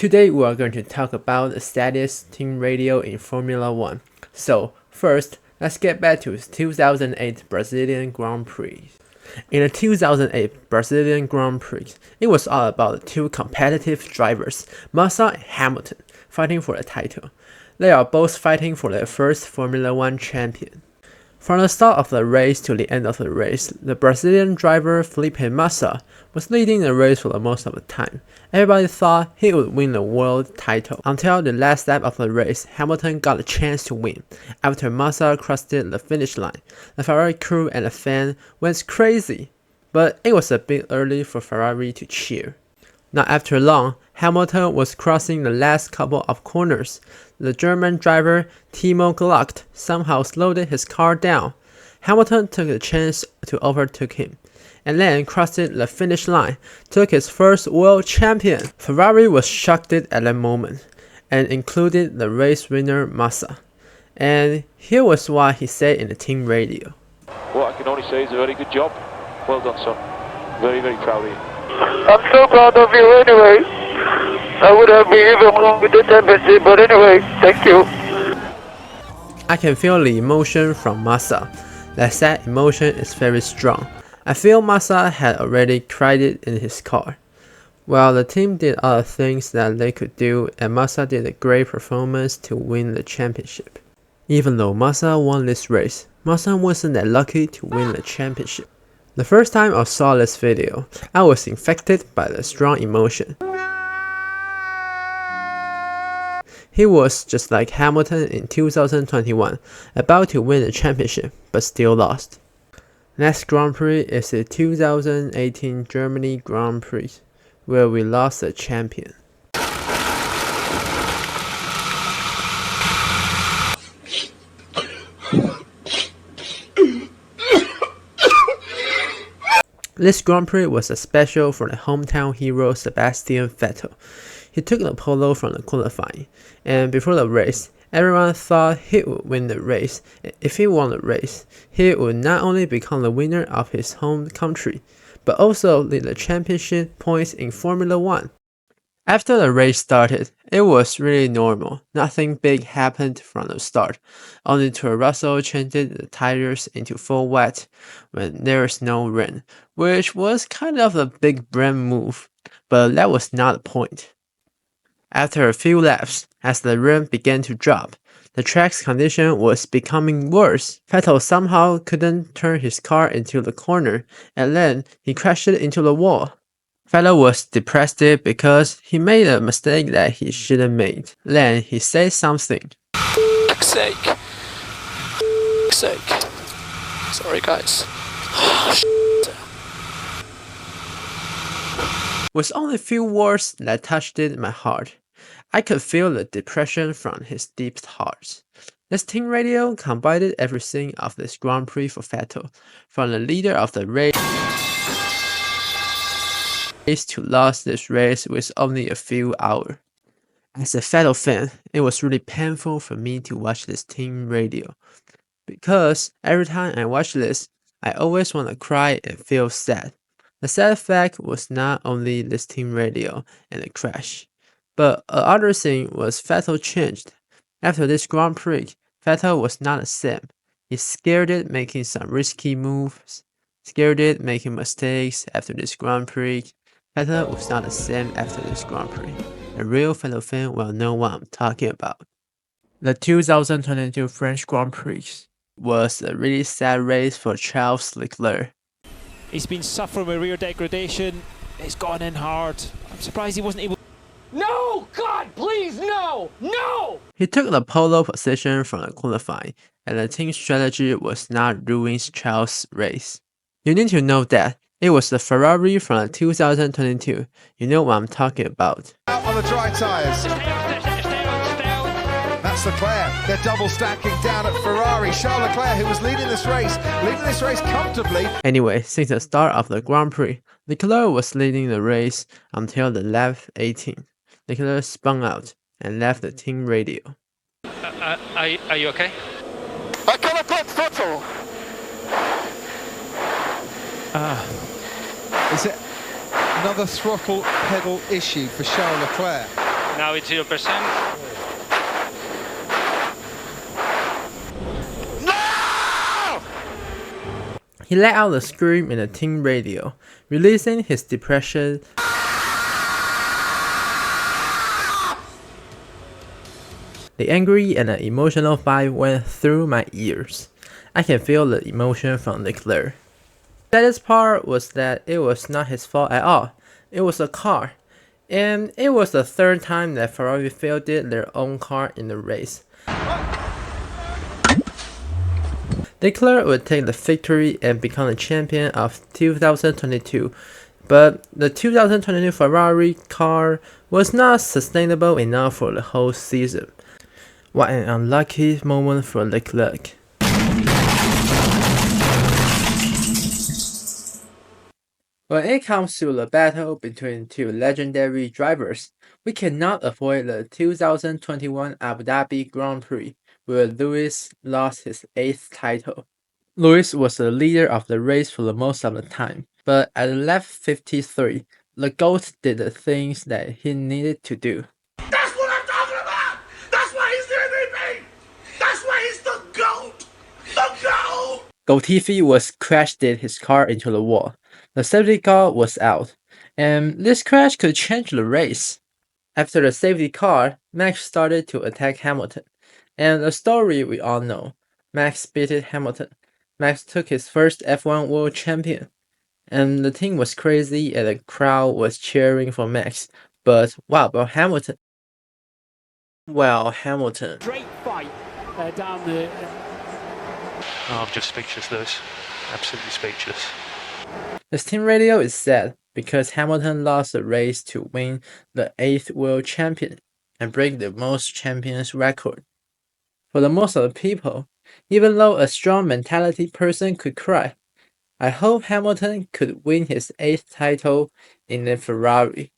Today we are going to talk about the Saddest team radio in Formula 1. So first, let's get back to 2008 Brazilian Grand Prix. In the 2008 Brazilian Grand Prix, it was all about two competitive drivers, Massa and Hamilton, fighting for the title. They are both fighting for their first Formula 1 champion. From the start of the race to the end of the race, the Brazilian driver Felipe Massa was leading the race for the most of the time. Everybody thought he would win the world title. Until the last lap of the race, Hamilton got a chance to win. After Massa crossed the finish line, the Ferrari crew and the fan went crazy. But it was a bit early for Ferrari to cheer. Not after long, Hamilton was crossing the last couple of corners. The German driver Timo Glock somehow slowed his car down. Hamilton took the chance to overtake him, and then crossed the finish line, took his first world champion. Ferrari was shocked at that moment, and included the race winner Massa. And here was what he said in the team radio. What I can only say is a very good job. Well done, son. Very, very proud of you. I'm so proud of you anyway. I would have been even more with the championship, but anyway, thank you. I can feel the emotion from Massa. That sad emotion is very strong. I feel Massa had already cried it in his car. Well, the team did all the things that they could do, and Massa did a great performance to win the championship. Even though Massa won this race, Massa wasn't that lucky to win the championship. The first time I saw this video, I was infected by the strong emotion. He was just like Hamilton in 2021, about to win the championship, but still lost. Next Grand Prix is the 2018 Germany Grand Prix, where we lost the champion. This Grand Prix was a special for the hometown hero Sebastian Vettel. He took the pole from the qualifying, and before the race, everyone thought he would win the race. If he won the race, he would not only become the winner of his home country, but also lead the championship points in Formula 1. After the race started, it was really normal. Nothing big happened from the start, only to Russell changed the tires into full wet when there is no rain, which was kind of a big brand move, but that was not the point. After a few laps, as the rain began to drop, the track's condition was becoming worse. Vettel somehow couldn't turn his car into the corner, and then he crashed into the wall. Vettel was depressed because he made a mistake that he shouldn't make. Then he said something. Sake. Sorry guys. With only few words that touched my heart, I could feel the depression from his deep heart. This team radio combined everything of this Grand Prix for Vettel, from the leader of the race to lost this race with only a few hours. As a Vettel fan, it was really painful for me to watch this team radio, because every time I watch this, I always want to cry and feel sad. The sad fact was not only this team radio and the crash, but another thing was Vettel changed. After this Grand Prix, Vettel was not the same. He scared it making some risky moves, scared it making mistakes after this Grand Prix. Vettel was not the same after this Grand Prix. A real Vettel fan will know what I'm talking about. The 2022 French Grand Prix was a really sad race for Charles Leclerc. He's been suffering with rear degradation. It's gone in hard. I'm surprised he wasn't able. No! God, please, no! No! He took the pole position from the qualifying, and the team strategy was not ruining Charles' race. You need to know that it was the Ferrari from 2022. You know what I'm talking about. Out on the dry tyres. That's Leclerc. They're double stacking down at Ferrari. Charles Leclerc, who was leading this race comfortably. Anyway, since the start of the Grand Prix, Leclerc was leading the race until the lap 18. Leclerc spun out and left the team radio. Are you okay? I cannot put throttle. Is it another throttle pedal issue for Charles Leclerc? Now it's 0%. He let out a scream in the team radio, releasing his depression. The angry and the emotional vibe went through my ears. I can feel the emotion from Leclerc. The saddest part was that it was not his fault at all. It was a car. And it was the third time that Ferrari failed their own car in the race. Leclerc would take the victory and become the champion of 2022, but the 2022 Ferrari car was not sustainable enough for the whole season. What an unlucky moment for Leclerc. When it comes to the battle between two legendary drivers, we cannot avoid the 2021 Abu Dhabi Grand Prix, where Lewis lost his 8th title. Lewis was the leader of the race for the most of the time, but at lap 53, the GOAT did the things that he needed to do. That's what I'm talking about! That's why he's the MVP! That's why he's the GOAT! The GOAT! Latifi was crashed his car into the wall. The safety car was out, and this crash could change the race. After the safety car, Max started to attack Hamilton, and the story we all know. Max beat Hamilton. Max took his first F1 World Champion, and the team was crazy and the crowd was cheering for Max. But what about Hamilton? Well, Hamilton. Great fight down the... Oh, I'm just speechless, Lewis. Absolutely speechless. His team radio is sad because Hamilton lost the race to win the 8th World Champion and break the most champions record. For the most of the people, even though a strong mentality person could cry, I hope Hamilton could win his 8th title in a Ferrari.